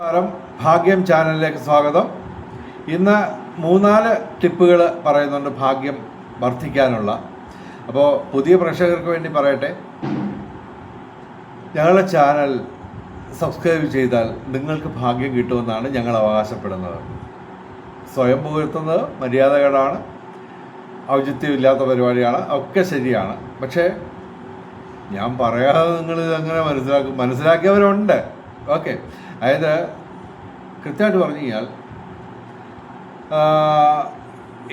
നമസ്കാരം, ഭാഗ്യം ചാനലിലേക്ക് സ്വാഗതം. ഇന്ന് 3-4 ടിപ്പുകൾ പറയുന്നുണ്ട് ഭാഗ്യം വർദ്ധിക്കാനുള്ള. അപ്പോൾ പുതിയ പ്രേക്ഷകർക്ക് വേണ്ടി പറയട്ടെ, ഞങ്ങളുടെ ചാനൽ സബ്സ്ക്രൈബ് ചെയ്താൽ നിങ്ങൾക്ക് ഭാഗ്യം കിട്ടുമെന്നാണ് ഞങ്ങൾ അവകാശപ്പെടുന്നത്. സ്വയം പുകഴ്ത്തുന്നത് മര്യാദകേടാണ്, ഔചിത്യമില്ലാത്ത പരിപാടിയാണ്, ഒക്കെ ശരിയാണ്. പക്ഷേ ഞാൻ പറയാതെ നിങ്ങൾ ഇതെങ്ങനെ മനസ്സിലാക്കിയവരുണ്ട്. ഓക്കെ, അതായത് കൃത്യമായിട്ട് പറഞ്ഞു കഴിഞ്ഞാൽ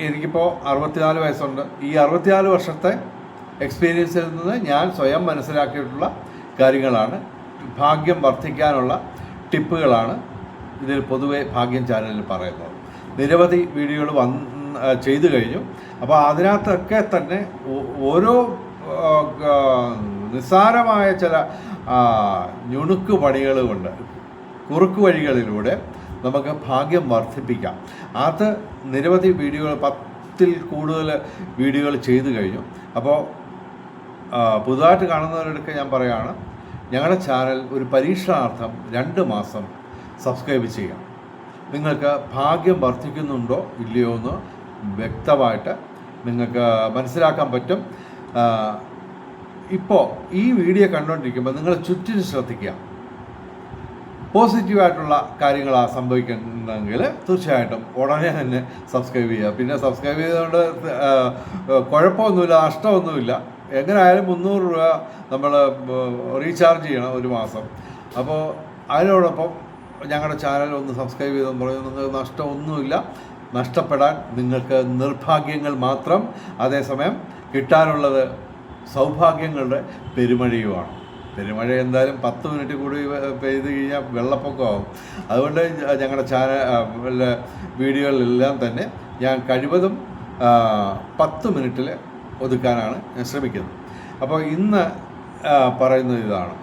എനിക്കിപ്പോൾ 64 വയസ്സുണ്ട്. ഈ 64 വർഷത്തെ എക്സ്പീരിയൻസിൽ നിന്ന് ഞാൻ സ്വയം മനസ്സിലാക്കിയിട്ടുള്ള കാര്യങ്ങളാണ്, ഭാഗ്യം വർദ്ധിക്കാനുള്ള ടിപ്പുകളാണ് ഇതിൽ പൊതുവെ ഭാഗ്യം ചാനലിൽ പറയുന്നത്. നിരവധി വീഡിയോകൾ ചെയ്തു കഴിഞ്ഞു. അപ്പോൾ അതിനകത്തൊക്കെ തന്നെ ഓരോ നിസ്സാരമായ ചില ഞുണുക്ക് പണികളുമുണ്ട്. കുറുക്ക് വഴികളിലൂടെ നമുക്ക് ഭാഗ്യം വർദ്ധിപ്പിക്കാം. അത് നിരവധി വീഡിയോകൾ, 10-ൽ കൂടുതൽ വീഡിയോകൾ ചെയ്തു കഴിഞ്ഞു. അപ്പോൾ പുതുതായിട്ട് കാണുന്നവരൊക്കെ ഞാൻ പറയുകയാണ്, ഞങ്ങളുടെ ചാനൽ ഒരു പരീക്ഷണാർത്ഥം 2 മാസം സബ്സ്ക്രൈബ് ചെയ്യാം. നിങ്ങൾക്ക് ഭാഗ്യം വർദ്ധിക്കുന്നുണ്ടോ ഇല്ലയോ എന്ന് വ്യക്തമായിട്ട് നിങ്ങൾക്ക് മനസ്സിലാക്കാൻ പറ്റും. ഇപ്പോൾ ഈ വീഡിയോ കണ്ടുകൊണ്ടിരിക്കുമ്പോൾ നിങ്ങൾ ചുറ്റിനും ശ്രദ്ധിക്കുക. പോസിറ്റീവായിട്ടുള്ള കാര്യങ്ങളാണ് സംഭവിക്കുന്നെങ്കിൽ തീർച്ചയായിട്ടും ഉടനെ തന്നെ സബ്സ്ക്രൈബ് ചെയ്യുക. പിന്നെ സബ്സ്ക്രൈബ് ചെയ്തുകൊണ്ട് കുഴപ്പമൊന്നുമില്ല, നഷ്ടമൊന്നുമില്ല. എങ്ങനെയായാലും 300 രൂപ നമ്മൾ റീചാർജ് ചെയ്യണം ഒരു മാസം. അപ്പോൾ അതിനോടൊപ്പം ഞങ്ങളുടെ ചാനൽ ഒന്ന് സബ്സ്ക്രൈബ് ചെയ്തെന്ന് പറയുന്നത് നിങ്ങൾക്ക് നഷ്ടമൊന്നുമില്ല. നഷ്ടപ്പെടാൻ നിങ്ങൾക്ക് നിർഭാഗ്യങ്ങൾ മാത്രം. അതേസമയം കിട്ടാനുള്ളത് സൗഭാഗ്യങ്ങളുടെ പെരുമഴയുമാണ്. പെരുമഴ എന്തായാലും 10 മിനിറ്റ് കൂടി പെയ്ത് കഴിഞ്ഞാൽ വെള്ളപ്പൊക്കമാകും. അതുകൊണ്ട് ഞങ്ങളുടെ ചാനൽ വീഡിയോകളിലെല്ലാം തന്നെ ഞാൻ കഴിവതും 10 മിനിറ്റിൽ ഒതുക്കാനാണ് ഞാൻ ശ്രമിക്കുന്നത്. അപ്പോൾ ഇന്ന് പറയുന്നത് ഇതാണ്.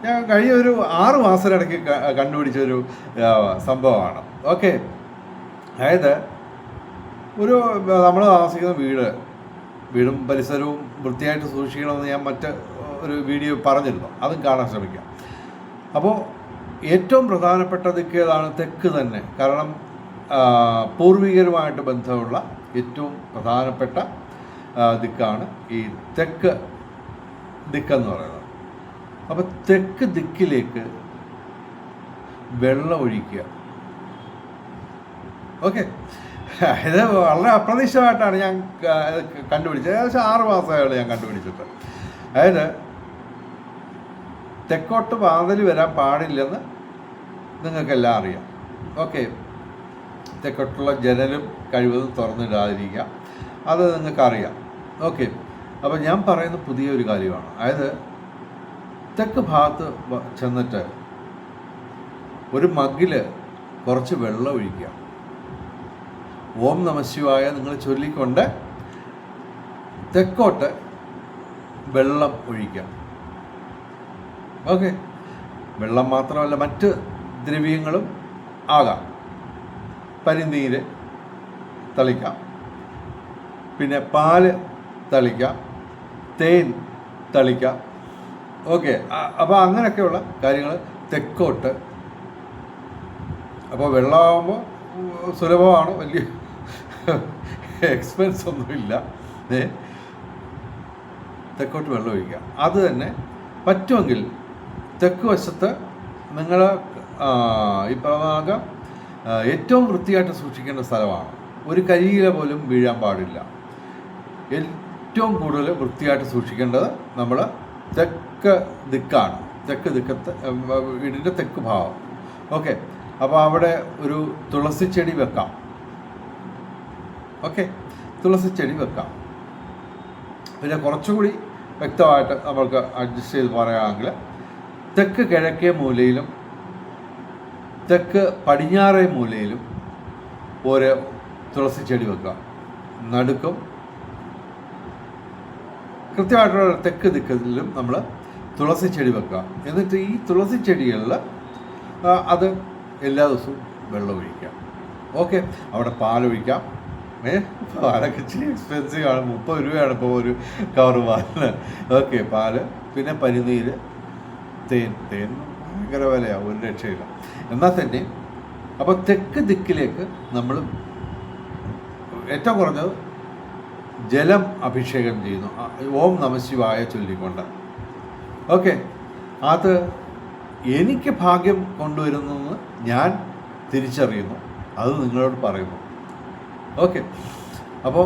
ഞാൻ കഴിഞ്ഞ ഒരു 6 മാസത്തിനിടയ്ക്ക് കണ്ടുപിടിച്ചൊരു സംഭവമാണ്. ഓക്കെ, അതായത് നമ്മൾ താമസിക്കുന്ന വീടും പരിസരവും വൃത്തിയായിട്ട് സൂക്ഷിക്കണമെന്ന് ഞാൻ ഒരു വീഡിയോ പറഞ്ഞിരുന്നു, അതും കാണാൻ ശ്രമിക്കാം. അപ്പോൾ ഏറ്റവും പ്രധാനപ്പെട്ട ദിക്ക് ഏതാണ്? തെക്ക് തന്നെ. കാരണം പൂർവികരുമായിട്ട് ബന്ധമുള്ള ഏറ്റവും പ്രധാനപ്പെട്ട ദിക്കാണ് ഈ തെക്ക് ദിക്കെന്ന് പറയുന്നത്. അപ്പോൾ തെക്ക് ദിക്കിലേക്ക് വെള്ളം ഒഴിക്കുക. ഓക്കെ, ഇത് വളരെ അപ്രതീക്ഷിതമായിട്ടാണ് ഞാൻ കണ്ടുപിടിച്ചത്. ഏകദേശം 6 മാസമായുള്ളൂ ഞാൻ കണ്ടുപിടിച്ചിട്ട്. അതായത് തെക്കോട്ട് വാതിൽ വരാൻ പാടില്ലെന്ന് നിങ്ങൾക്കെല്ലാം അറിയാം. ഓക്കെ, തെക്കോട്ടുള്ള ജനലും കഴിവതും തുറന്നിടാതിരിക്കുക, അത് നിങ്ങൾക്കറിയാം. ഓക്കെ, അപ്പോൾ ഞാൻ പറയുന്ന പുതിയൊരു കാര്യമാണ്. അതായത് തെക്ക് ഭാഗത്ത് ചെന്നിട്ട് ഒരു മഗ്ഗിൽ കുറച്ച് വെള്ളം ഒഴിക്കുക. ഓം നമഃശിവായ നിങ്ങൾ ചൊല്ലിക്കൊണ്ട് തെക്കോട്ട് വെള്ളം ഒഴിക്കാം. ഓക്കെ, വെള്ളം മാത്രമല്ല മറ്റ് ദ്രവ്യങ്ങളും ആകാം. പനിനീര് തളിക്കാം, പിന്നെ പാല് തളിക്കാം, തേൻ തളിക്കാം. ഓക്കെ, അപ്പോൾ അങ്ങനെയൊക്കെയുള്ള കാര്യങ്ങൾ തെക്കോട്ട്. അപ്പോൾ വെള്ളമാകുമ്പോൾ സുലഭമാണ്, വലിയ എക്സ്പെൻസ് ഒന്നുമില്ല. തെക്കോട്ട് വെള്ളം ഒഴിക്കുക. അത് തന്നെ പറ്റുമെങ്കിൽ തെക്ക് വശത്ത് നിങ്ങൾ ഈ ഭാഗം ഏറ്റവും വൃത്തിയായിട്ട് സൂക്ഷിക്കേണ്ട സ്ഥലമാണ്. ഒരു കരിയില പോലും വീഴാൻ പാടില്ല. ഏറ്റവും കൂടുതൽ വൃത്തിയായിട്ട് സൂക്ഷിക്കേണ്ടത് നമ്മൾ തെക്ക് ദിക്കാണ്. തെക്ക് ദിക്കത്ത് വീടിൻ്റെ തെക്ക് ഭാഗം. ഓക്കെ, അപ്പോൾ അവിടെ ഒരു തുളസിച്ചെടി വെക്കാം. ഓക്കെ, തുളസിച്ചെടി വെക്കാം. പിന്നെ കുറച്ചുകൂടി വ്യക്തമായിട്ട് നമ്മൾക്ക് അഡ്ജസ്റ്റ് ചെയ്ത് പറയുകയാണെങ്കിൽ തെക്ക് കിഴക്കേ മൂലയിലും തെക്ക് പടിഞ്ഞാറേ മൂലയിലും ഒരു തുളസിച്ചെടി വെക്കാം. നടുക്കും കൃത്യമായിട്ടുള്ള തെക്ക് ദിക്കിലും നമ്മൾ തുളസിച്ചെടി വെക്കാം. എന്നിട്ട് ഈ തുളസിച്ചെടികളിൽ അത് എല്ലാ ദിവസവും വെള്ളം ഒഴിക്കാം. ഓക്കെ, അവിടെ പാലൊഴിക്കാം. പാലൊക്കെ ഇച്ചിരി എക്സ്പെൻസീവ് ആണ്, 30 രൂപയാണ് ഇപ്പോൾ ഒരു കവർ പാലിന്. ഓക്കെ, പാല്, പിന്നെ പനിനീര്, തേൻ ഭയങ്കര വിലയാണ്, ഒരു രക്ഷയില്ല. എന്നാൽ തന്നെ അപ്പോൾ തെക്ക് ദിക്കിലേക്ക് നമ്മൾ ഏറ്റവും കുറഞ്ഞത് ജലം അഭിഷേകം ചെയ്യുന്നു, ഓം നമഃശിവായ ചൊല്ലിക്കൊണ്ട്. ഓക്കെ, അത് എനിക്ക് ഭാഗ്യം കൊണ്ടുവരുന്നെന്ന് ഞാൻ തിരിച്ചറിയുന്നു, അത് നിങ്ങളോട് പറയുന്നു. ഓക്കെ, അപ്പോൾ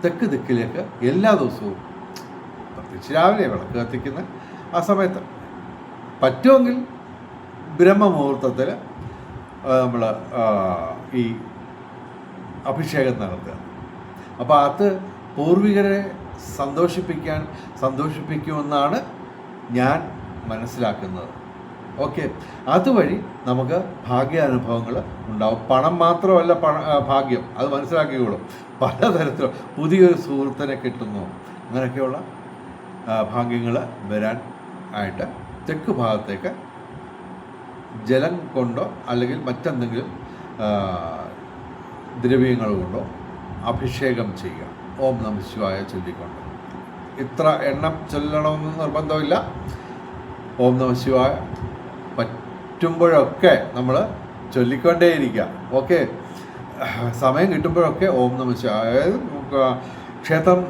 തെക്ക് ദിക്കിലേക്ക് എല്ലാ ദിവസവും പ്രത്യേകിച്ച് രാവിലെ വിളക്ക് കത്തിക്കുന്ന ആ സമയത്ത് പറ്റുമെങ്കിൽ ബ്രഹ്മമുഹൂർത്തത്തിൽ നമ്മൾ ഈ അഭിഷേകം നടത്തുക. അപ്പോൾ അത് പൂർവികരെ സന്തോഷിപ്പിക്കുമെന്നാണ് ഞാൻ മനസ്സിലാക്കുന്നത്. ഓക്കെ, അതുവഴി നമുക്ക് ഭാഗ്യാനുഭവങ്ങൾ ഉണ്ടാവും. പണം മാത്രമല്ല ഭാഗ്യം, അത് മനസ്സിലാക്കിക്കോളൂ. പലതരത്തിലും പുതിയൊരു സുഹൃത്തിനെ കിട്ടുന്നു, അങ്ങനെയൊക്കെയുള്ള ഭാഗ്യങ്ങൾ വരാൻ ആയിട്ട് തെക്ക് ഭാഗത്തേക്ക് ജലം കൊണ്ടോ അല്ലെങ്കിൽ മറ്റെന്തെങ്കിലും ദ്രവ്യങ്ങൾ കൊണ്ടോ അഭിഷേകം ചെയ്യുക, ഓം നമഃശിവായ ചൊല്ലിക്കൊണ്ട്. ഇത്ര എണ്ണം ചൊല്ലണമെന്ന് നിർബന്ധമില്ല. ഓം നമഃശിവായ പറ്റുമ്പോഴൊക്കെ നമ്മൾ ചൊല്ലിക്കൊണ്ടേയിരിക്കുക. ഓക്കെ, സമയം കിട്ടുമ്പോഴൊക്കെ ഓം നമഃശിവായ, അതായത് ക്ഷേത്രം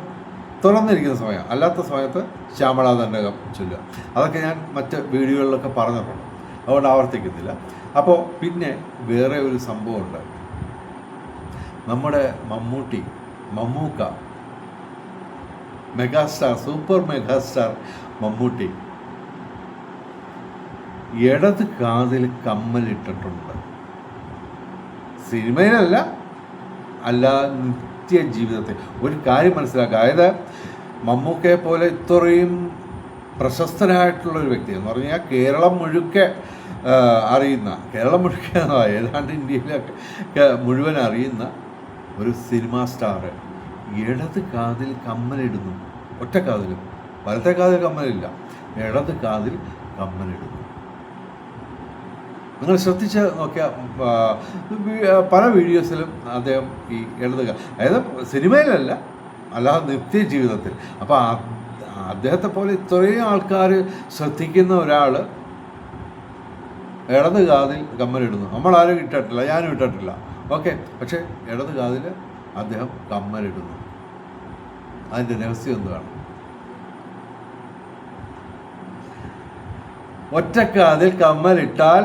തുറന്നിരിക്കുന്ന സമയം, അല്ലാത്ത സമയത്ത് ശ്യാമളാദണ്ഡകം ചൊല്ലുക. അതൊക്കെ ഞാൻ മറ്റ് വീഡിയോകളിലൊക്കെ പറഞ്ഞിട്ടുണ്ട്, അതുകൊണ്ട് ആവർത്തിക്കുന്നില്ല. അപ്പോൾ പിന്നെ വേറെ ഒരു സംഭവമുണ്ട്. നമ്മുടെ Mammukka megastar, super megastar Mammootty ഇടത് കാതിൽ കമ്മലിട്ടിട്ടുണ്ട്. സിനിമയിലല്ല, അല്ലാതെ നിത്യ ജീവിതത്തിൽ. ഒരു കാര്യം മനസ്സിലാക്കുക, അതായത് മമ്മൂക്കയെ പോലെ ഇത്രയും പ്രശസ്തനായിട്ടുള്ളൊരു വ്യക്തി എന്ന് പറഞ്ഞാൽ കേരളം മുഴുക്കെ ഏതാണ്ട് ഇന്ത്യയിലൊക്കെ മുഴുവൻ അറിയുന്ന ഒരു സിനിമാ സ്റ്റാർ ഇടത് കാതിൽ കമ്മലിടുന്നു. ഒറ്റ കാതിലും, വലത്തെ കാതിൽ കമ്മലില്ല, ഇടത് കാതിൽ കമ്മലിടുന്നു. നിങ്ങൾ ശ്രദ്ധിച്ച് നോക്കിയാൽ പല വീഡിയോസിലും അദ്ദേഹം ഈ അതായത് സിനിമയിലല്ല, അല്ലാതെ നിത്യ ജീവിതത്തിൽ. അപ്പോൾ അദ്ദേഹത്തെ പോലെ ഇത്രയും ആൾക്കാർ ശ്രദ്ധിക്കുന്ന ഒരാൾ ഇടത് കാതിൽ കമ്മലിടുന്നു. നമ്മളാരും ഇട്ടിട്ടില്ല, ഞാനും ഇട്ടിട്ടില്ല. ഓക്കെ, പക്ഷേ ഇടത് കാതിൽ അദ്ദേഹം കമ്മലിടുന്നു. അതിൻ്റെ രഹസ്യം എന്താണ്? ഒറ്റക്കാതിൽ കമ്മലിട്ടാൽ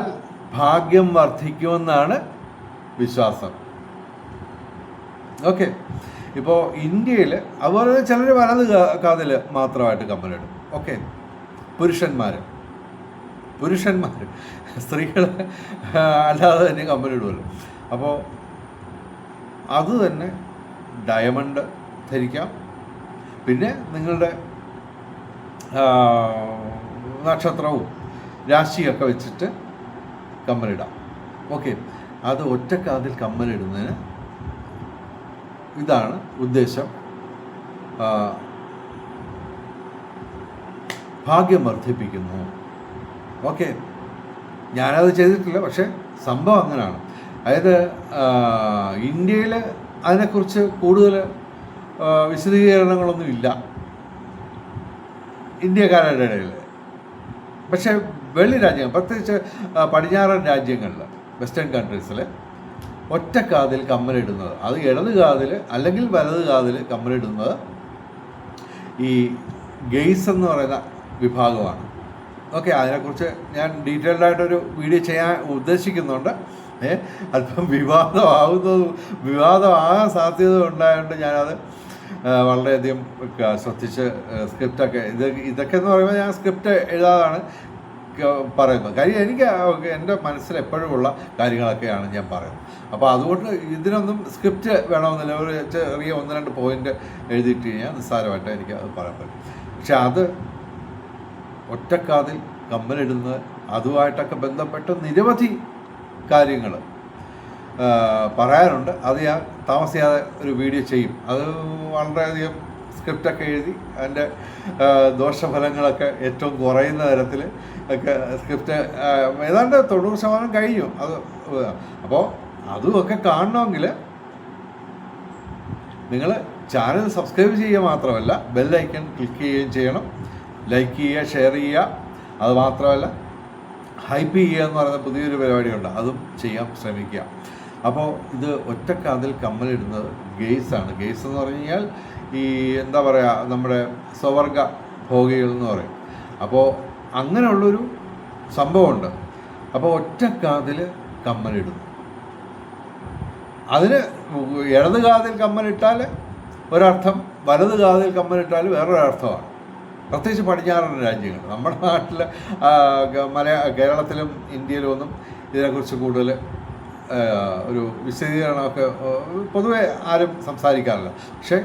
ഭാഗ്യം വർദ്ധിക്കുമെന്നാണ് വിശ്വാസം. ഓക്കെ, ഇപ്പോൾ ഇന്ത്യയിൽ അതുപോലെ ചിലർ വലത് കാതിൽ മാത്രമായിട്ട് കമ്മലിടും. ഓക്കെ, പുരുഷന്മാർ സ്ത്രീകൾ അല്ലാതെ തന്നെ കമ്മലിടുമല്ലോ. അപ്പോൾ അത് തന്നെ ഡയമണ്ട് ധരിക്കാം. പിന്നെ നിങ്ങളുടെ നക്ഷത്രവും രാശിയൊക്കെ വെച്ചിട്ട് കമ്മലിടാം. ഓക്കെ, അത് ഒറ്റക്കാതിൽ കമ്മലിടുന്നതിന് ഇതാണ് ഉദ്ദേശം, ഭാഗ്യം വർദ്ധിപ്പിക്കുന്നു. ഓക്കെ, ഞാനത് ചെയ്തിട്ടില്ല, പക്ഷേ സംഭവം അങ്ങനെയാണ്. അതായത് ഇന്ത്യയിൽ അതിനെക്കുറിച്ച് കൂടുതൽ വിശദീകരണങ്ങളൊന്നും ഇല്ല ഇന്ത്യക്കാരുടെ ഇടയിൽ. പക്ഷേ വെള്ളി രാജ്യങ്ങൾ, പ്രത്യേകിച്ച് പടിഞ്ഞാറൻ രാജ്യങ്ങളിൽ, വെസ്റ്റേൺ കൺട്രീസിൽ ഒറ്റക്കാതിൽ കമ്മലിടുന്നത്, അത് ഇടത് കാതിൽ അല്ലെങ്കിൽ വലത് കാതിൽ കമ്മലിടുന്നത് ഈ ഗെയ്സ് എന്ന് പറയുന്ന വിഭാഗമാണ്. ഓക്കെ, അതിനെക്കുറിച്ച് ഞാൻ ഡീറ്റെയിൽഡായിട്ടൊരു വീഡിയോ ചെയ്യാൻ ഉദ്ദേശിക്കുന്നുണ്ട്. അല്പം വിവാദമാകാൻ സാധ്യത ഉണ്ടായതുകൊണ്ട് ഞാനത് വളരെയധികം ശ്രദ്ധിച്ച് സ്ക്രിപ്റ്റൊക്കെ ഇതൊക്കെ എന്ന് പറയുമ്പോൾ ഞാൻ സ്ക്രിപ്റ്റ് എഴുതാതാണ് പറയുന്നത്. കാര്യം എനിക്ക് എൻ്റെ മനസ്സിൽ എപ്പോഴും ഉള്ള കാര്യങ്ങളൊക്കെയാണ് ഞാൻ പറയുന്നത്. അപ്പോൾ അതുകൊണ്ട് ഇതിനൊന്നും സ്ക്രിപ്റ്റ് വേണമെന്നില്ല. ഒരു ചെറിയ 1-2 പോയിൻ്റ് എഴുതിയിട്ട് കഴിഞ്ഞാൽ നിസ്സാരമായിട്ട് എനിക്ക് അത് പറയാൻ പറ്റും. പക്ഷെ അത് ഒറ്റക്കാതിൽ കമ്മലിടുന്നത്, അതുമായിട്ടൊക്കെ ബന്ധപ്പെട്ട് നിരവധി കാര്യങ്ങൾ പറയാനുണ്ട്. അത് ഞാൻ താമസിയാതെ ഒരു വീഡിയോ ചെയ്യും. അത് വളരെയധികം സ്ക്രിപ്റ്റൊക്കെ എഴുതി അതിൻ്റെ ദോഷഫലങ്ങളൊക്കെ ഏറ്റവും കുറയുന്ന തരത്തിൽ ഒക്കെ സ്ക്രിപ്റ്റ് ഏതാണ്ട് 90% കഴിഞ്ഞു അത്. അപ്പോൾ അതുമൊക്കെ കാണണമെങ്കിൽ നിങ്ങൾ ചാനൽ സബ്സ്ക്രൈബ് ചെയ്യുക മാത്രമല്ല, ബെല്ലൈക്കൺ ക്ലിക്ക് ചെയ്യുകയും ചെയ്യണം. ലൈക്ക് ചെയ്യുക, ഷെയർ ചെയ്യുക. അത് മാത്രമല്ല ഹൈപ്പ് ചെയ്യുക എന്ന് പറയുന്ന പുതിയൊരു പരിപാടിയുണ്ട്, അതും ചെയ്യാൻ ശ്രമിക്കുക. അപ്പോൾ ഇത് ഒറ്റക്കാതിൽ കമ്മലിടുന്നത് ഗെയ്സാണ്. ഗെയ്സ് എന്ന് പറഞ്ഞു കഴിഞ്ഞാൽ ഈ എന്താ പറയുക, നമ്മുടെ സ്വവർഗ ഭോഗികൾ എന്ന് പറയും. അപ്പോൾ അങ്ങനെയുള്ളൊരു സംഭവമുണ്ട്. അപ്പോൾ ഒറ്റക്കാതിൽ കമ്മലിടുന്നു. അതിന് ഇടത് കാതിൽ കമ്മലിട്ടാൽ ഒരർത്ഥം, വലത് കാതിൽ കമ്മലിട്ടാൽ വേറൊരർത്ഥമാണ്. പ്രത്യേകിച്ച് പടിഞ്ഞാറൻ രാജ്യങ്ങൾ. നമ്മുടെ നാട്ടിൽ കേരളത്തിലും ഇന്ത്യയിലും ഒന്നും ഇതിനെക്കുറിച്ച് കൂടുതൽ ഒരു വിശദീകരണമൊക്കെ പൊതുവെ ആരും സംസാരിക്കാറില്ല. പക്ഷേ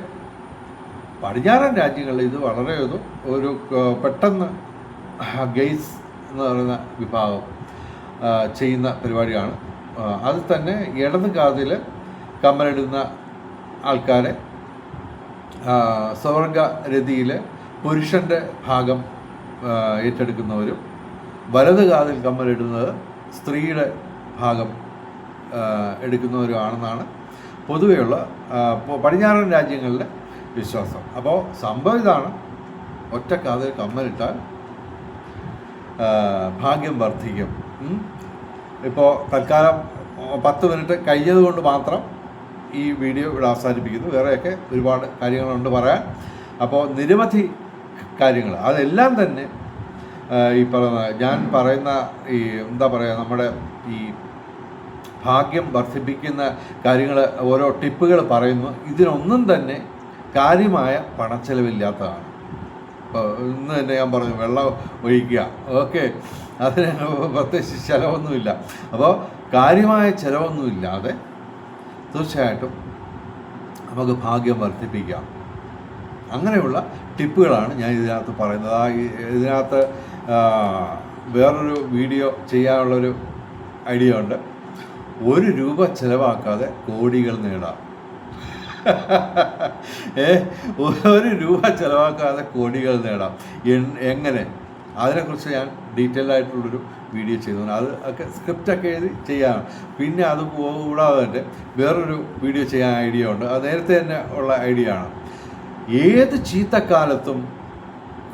പടിഞ്ഞാറൻ രാജ്യങ്ങളിൽ ഇത് വളരെ ഒരു പെട്ടെന്ന് ഗെയ്സ് എന്ന് പറയുന്ന വിഭാഗം ചെയ്യുന്ന പരിപാടിയാണ്. അത് തന്നെ ഇടത് കാതിൽ കമ്മലിടുന്ന ആൾക്കാരെ സ്വർഗരതിയിൽ പുരുഷൻ്റെ ഭാഗം ഏറ്റെടുക്കുന്നവരും, വലത് കാതിൽ കമ്മലിടുന്നത് സ്ത്രീയുടെ ഭാഗം എടുക്കുന്നവരുമാണെന്നാണ് പൊതുവെയുള്ള പടിഞ്ഞാറൻ രാജ്യങ്ങളിലെ വിശ്വാസം. അപ്പോൾ സംഭവം ഇതാണ്, ഒറ്റക്കാതിൽ കമ്മലിട്ടാൽ ഭാഗ്യം വർദ്ധിക്കും. ഇപ്പോൾ തൽക്കാലം 10 മിനിറ്റ് കഴിഞ്ഞതുകൊണ്ട് മാത്രം ഈ വീഡിയോ ഇവിടെ അവസാനിപ്പിക്കുന്നു. വേറെയൊക്കെ ഒരുപാട് കാര്യങ്ങളുണ്ട് പറയാൻ. അപ്പോൾ നിരവധി കാര്യങ്ങൾ, അതെല്ലാം തന്നെ ഈ ഞാൻ പറയുന്ന ഈ എന്താ പറയുക, നമ്മുടെ ഈ ഭാഗ്യം വർദ്ധിപ്പിക്കുന്ന കാര്യങ്ങൾ, ഓരോ ടിപ്പുകൾ പറയുന്നു. ഇതിനൊന്നും തന്നെ കാര്യമായ പണച്ചെലവില്ലാത്തതാണ്. ഇപ്പോൾ ഇന്ന് തന്നെ ഞാൻ പറഞ്ഞു, വെള്ളം ഒഴിക്കുക, ഓക്കെ, അതിന് പ്രത്യേകിച്ച് ചിലവൊന്നുമില്ല. അപ്പോൾ കാര്യമായ ചിലവൊന്നുമില്ലാതെ തീർച്ചയായിട്ടും നമുക്ക് ഭാഗ്യം വർദ്ധിപ്പിക്കാം. അങ്ങനെയുള്ള ടിപ്പുകളാണ് ഞാൻ ഇതിനകത്ത് പറയുന്നത്. ഇതിനകത്ത് വേറൊരു വീഡിയോ ചെയ്യാനുള്ളൊരു ഐഡിയ ഉണ്ട്. 1 രൂപ ചിലവാക്കാതെ കോടികൾ നേടാം. 1 രൂപ ചിലവാക്കാതെ കോടികൾ നേടാം. എങ്ങനെ? അതിനെക്കുറിച്ച് ഞാൻ ഡീറ്റെയിൽ ആയിട്ടുള്ളൊരു വീഡിയോ ചെയ്തു. അത് ഒക്കെ സ്ക്രിപ്റ്റൊക്കെ എഴുതി ചെയ്യാം. പിന്നെ അത് കൂടാതെ തന്നെ വേറൊരു വീഡിയോ ചെയ്യാൻ ഐഡിയ ഉണ്ട്. അത് നേരത്തെ തന്നെ ഉള്ള ഐഡിയ ആണ്. ഏത് ചീത്തക്കാലത്തും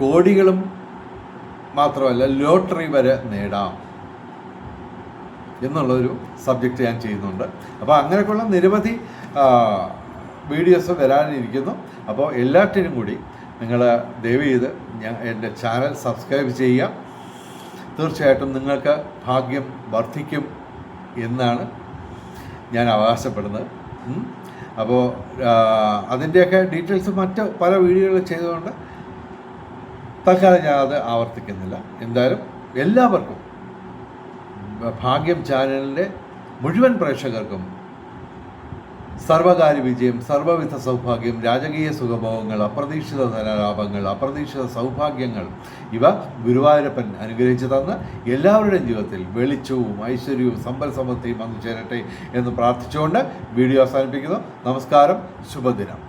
കോടികളും മാത്രമല്ല ലോട്ടറി വരെ നേടാം എന്നുള്ളൊരു സബ്ജക്റ്റ് ഞാൻ ചെയ്യുന്നുണ്ട്. അപ്പോൾ അങ്ങനെയൊക്കെയുള്ള നിരവധി വീഡിയോസ് വരാനിരിക്കുന്നു. അപ്പോൾ എല്ലാറ്റിനും കൂടി നിങ്ങൾ ദയവ് ചെയ്ത് എൻ്റെ ചാനൽ സബ്സ്ക്രൈബ് ചെയ്യുക. തീർച്ചയായിട്ടും നിങ്ങൾക്ക് ഭാഗ്യം വർദ്ധിക്കും എന്നാണ് ഞാൻ അവകാശപ്പെടുന്നത്. അപ്പോൾ അതിൻ്റെയൊക്കെ ഡീറ്റെയിൽസ് മറ്റ് പല വീഡിയോകൾ ചെയ്തുകൊണ്ട് തൽക്കാലം ഞാൻ അത് ആവർത്തിക്കുന്നില്ല. എന്തായാലും എല്ലാവർക്കും ഭാഗ്യം ചാനലിൻ്റെ മുഴുവൻ പ്രേക്ഷകർക്കും സർവകാര്യ വിജയം, സർവ്വവിധ സൗഭാഗ്യം, രാജകീയ സുഖഭോഗങ്ങൾ, അപ്രതീക്ഷിത ധനലാഭങ്ങൾ, അപ്രതീക്ഷിത സൗഭാഗ്യങ്ങൾ ഇവ ഗുരുവായൂരപ്പൻ അനുഗ്രഹിച്ചു തന്ന് എല്ലാവരുടെയും ജീവിതത്തിൽ വെളിച്ചവും ഐശ്വര്യവും സമ്പൽ സമൃദ്ധിയും വന്നു ചേരട്ടെ എന്ന് പ്രാർത്ഥിച്ചുകൊണ്ട് വീഡിയോ അവസാനിപ്പിക്കുന്നു. നമസ്കാരം, ശുഭദിനം.